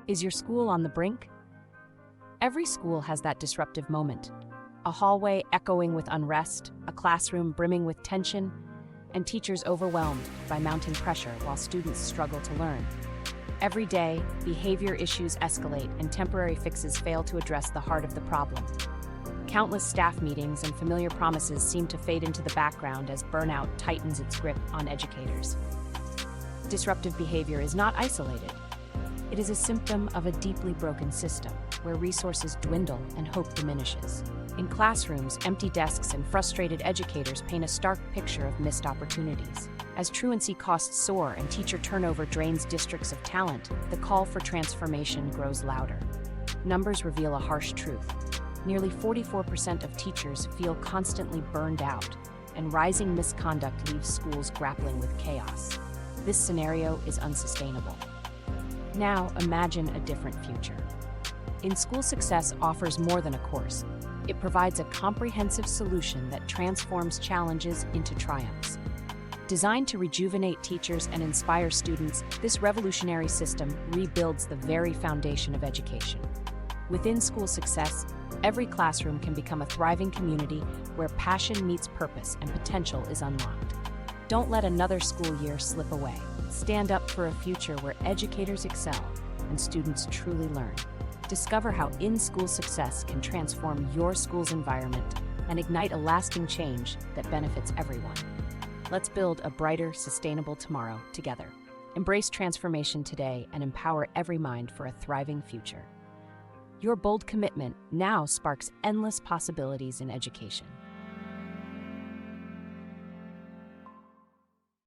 Is your school on the brink? Every school has that disruptive moment. A hallway echoing with unrest, a classroom brimming with tension, and teachers overwhelmed by mounting pressure while students struggle to learn. Every day, behavior issues escalate and temporary fixes fail to address the heart of the problem. Countless staff meetings and familiar promises seem to fade into the background as burnout tightens its grip on educators. Disruptive behavior is not isolated. It is a symptom of a deeply broken system, where resources dwindle and hope diminishes. In classrooms, empty desks and frustrated educators paint a stark picture of missed opportunities. As truancy costs soar and teacher turnover drains districts of talent, the call for transformation grows louder. Numbers reveal a harsh truth. Nearly 44% of teachers feel constantly burned out, and rising misconduct leaves schools grappling with chaos. This scenario is unsustainable. Now, imagine a different future. In School Success offers more than a course. It provides a comprehensive solution that transforms challenges into triumphs. Designed to rejuvenate teachers and inspire students, this revolutionary system rebuilds the very foundation of education. Within School Success, every classroom can become a thriving community where passion meets purpose and potential is unlocked. Don't let another school year slip away. Stand up for a future where educators excel and students truly learn. Discover how in-school success can transform your school's environment and ignite a lasting change that benefits everyone. Let's build a brighter, sustainable tomorrow together. Embrace transformation today and empower every mind for a thriving future. Your bold commitment now sparks endless possibilities in education.